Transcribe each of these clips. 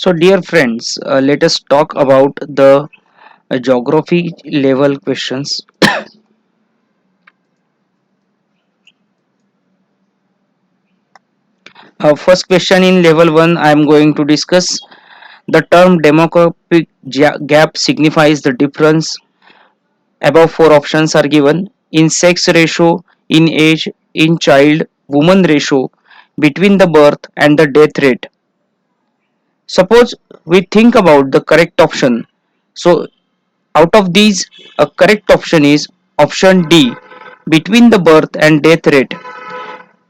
So, dear friends, let us talk about the geography level questions. First question in level 1, I am going to discuss the term demographic gap signifies the difference. Above four options are given in sex ratio, in age, in child, woman ratio, between the birth and the death rate. Suppose we think about the correct option. So, out of these, a correct option is option D, between the birth and death rate.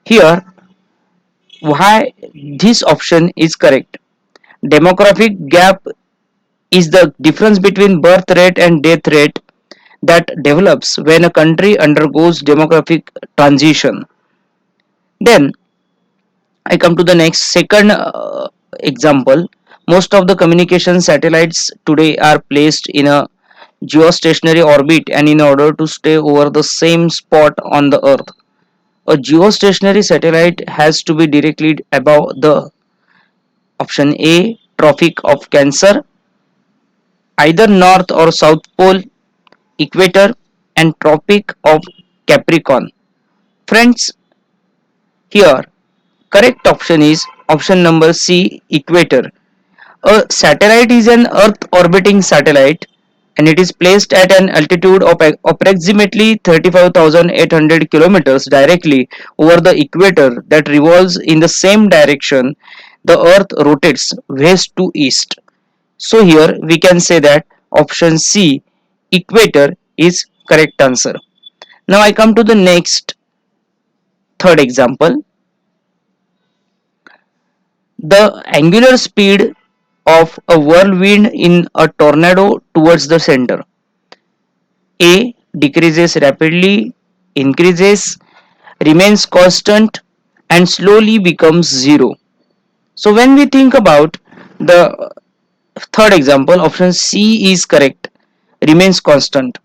Here, why this option is correct. Demographic gap is the difference between birth rate and death rate that develops when a country undergoes demographic transition. Then I come to the next second example. Most of the communication satellites today are placed in a geostationary orbit and in order to stay over the same spot on the earth. A geostationary satellite has to be directly above the option A Tropic of Cancer, either North or South Pole, Equator, and Tropic of Capricorn. Friends, here correct option is option number C Equator. A satellite is an Earth orbiting satellite and it is placed at an altitude of approximately 35,800 kilometers directly over the equator that revolves in the same direction the Earth rotates west to east. So here we can say that option C equator is correct answer. Now I come to the next third example. The angular speed of a whirlwind in a tornado towards the center. A decreases rapidly, increases, remains constant, and slowly becomes zero. So when we think about the third example, option C is correct, remains constant.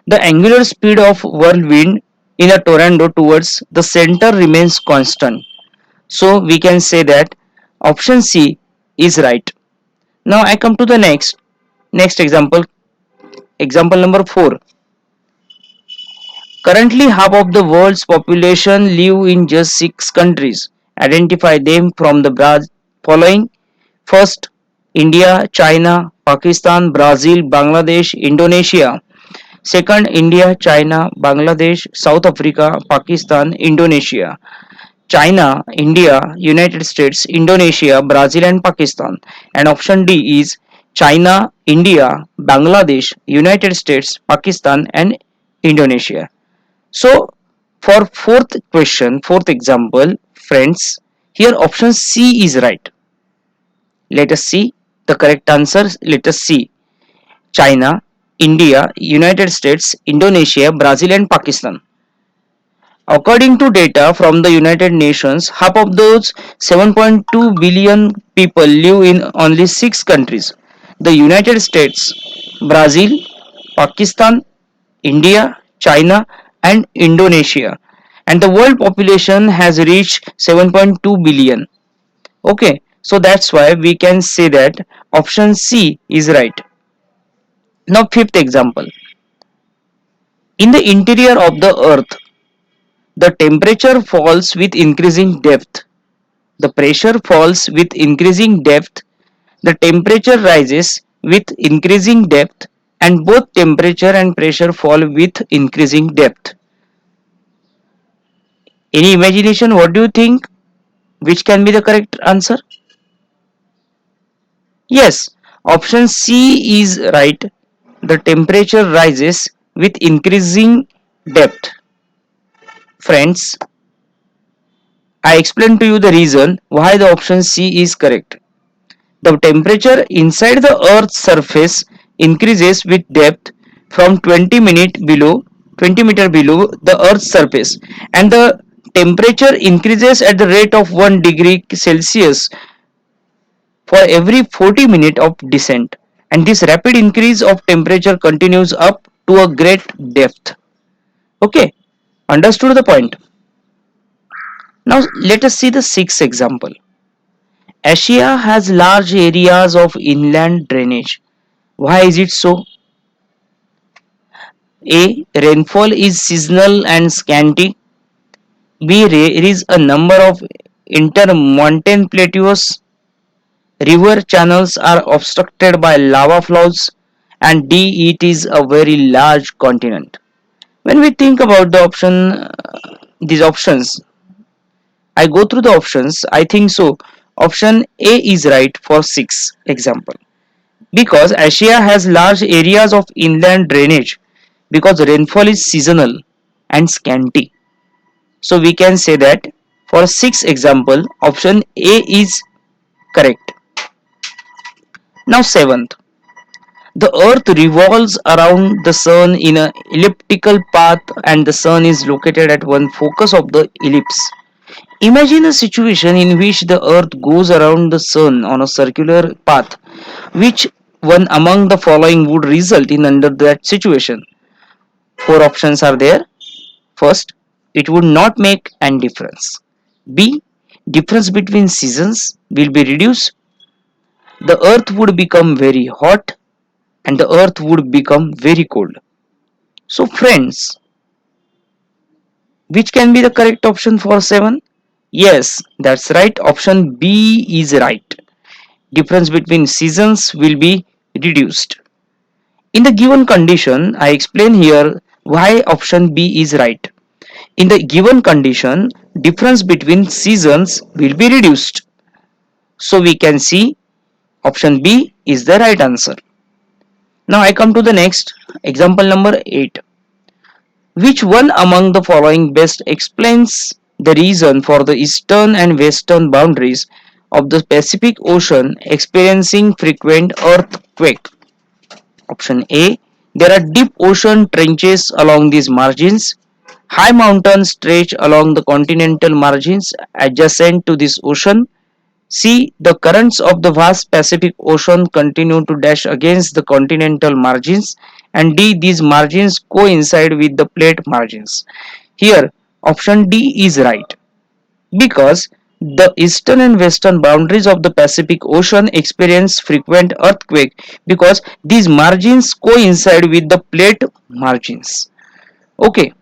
The angular speed of whirlwind in a tornado towards the center remains constant. So we can say that option C is right. Now I come to the next example, example number 4. Currently, half of the world's population live in just 6 countries. Identify them from the following. First, India, China, Pakistan, Brazil, Bangladesh, Indonesia. Second, India, China, Bangladesh, South Africa, Pakistan, Indonesia. China, India, United States, Indonesia, Brazil, and Pakistan. And option D is China, India, Bangladesh, United States, Pakistan, and Indonesia. So, for fourth example, friends, here option C is right. Let us see the correct answers. Let us see China, India, United States, Indonesia, Brazil, and Pakistan. According to data from the United Nations, half of those 7.2 billion people live in only 6 countries: the United States, Brazil, Pakistan, India, China, and Indonesia. And the world population has reached 7.2 billion. Okay, so that's why we can say that option C is right. Now, fifth example. In the interior of the earth, the temperature falls with increasing depth. The pressure falls with increasing depth. The temperature rises with increasing depth, and both temperature and pressure fall with increasing depth. Any imagination? What do you think? Which can be the correct answer? Yes, option C is right. The temperature rises with increasing depth. Friends, I explained to you the reason why the option C is correct. The temperature inside the Earth's surface increases with depth from 20 meter below the Earth's surface, and the temperature increases at the rate of 1 degree Celsius for every 40 minutes of descent, and this rapid increase of temperature continues up to a great depth. Okay, understood the point. Now let us see the sixth example. Asia has large areas of inland drainage. Why is it so? A. Rainfall is seasonal and scanty. B. There is a number of intermontane plateaus. River channels are obstructed by lava flows. And D. It is a very large continent. When we think about these options, I go through the options. I think so. Option A is right for 6 example. Because Asia has large areas of inland drainage because rainfall is seasonal and scanty. So we can say that for 6 example option A is correct. Now seventh, the earth revolves around the sun in an elliptical path and the sun is located at one focus of the ellipse. Imagine a situation in which the earth goes around the sun on a circular path. Which one among the following would result in under that situation? Four options are there. First, it would not make any difference. B. Difference between seasons will be reduced. The earth would become very hot and the earth would become very cold. So, friends, which can be the correct option for 7? Yes, that's right. Option B is right. Difference between seasons will be reduced. In the given condition, I explain here why option B is right. In the given condition, difference between seasons will be reduced. So we can see option B is the right answer. Now I come to the next example number 8. Which one among the following best explains the reason for the eastern and western boundaries of the Pacific Ocean experiencing frequent earthquake? Option A. There are deep ocean trenches along these margins. High mountains stretch along the continental margins adjacent to this ocean. C. The currents of the vast Pacific Ocean continue to dash against the continental margins. And D. These margins coincide with the plate margins. Here, option D is right because the eastern and western boundaries of the Pacific Ocean experience frequent earthquake because these margins coincide with the plate margins. Okay,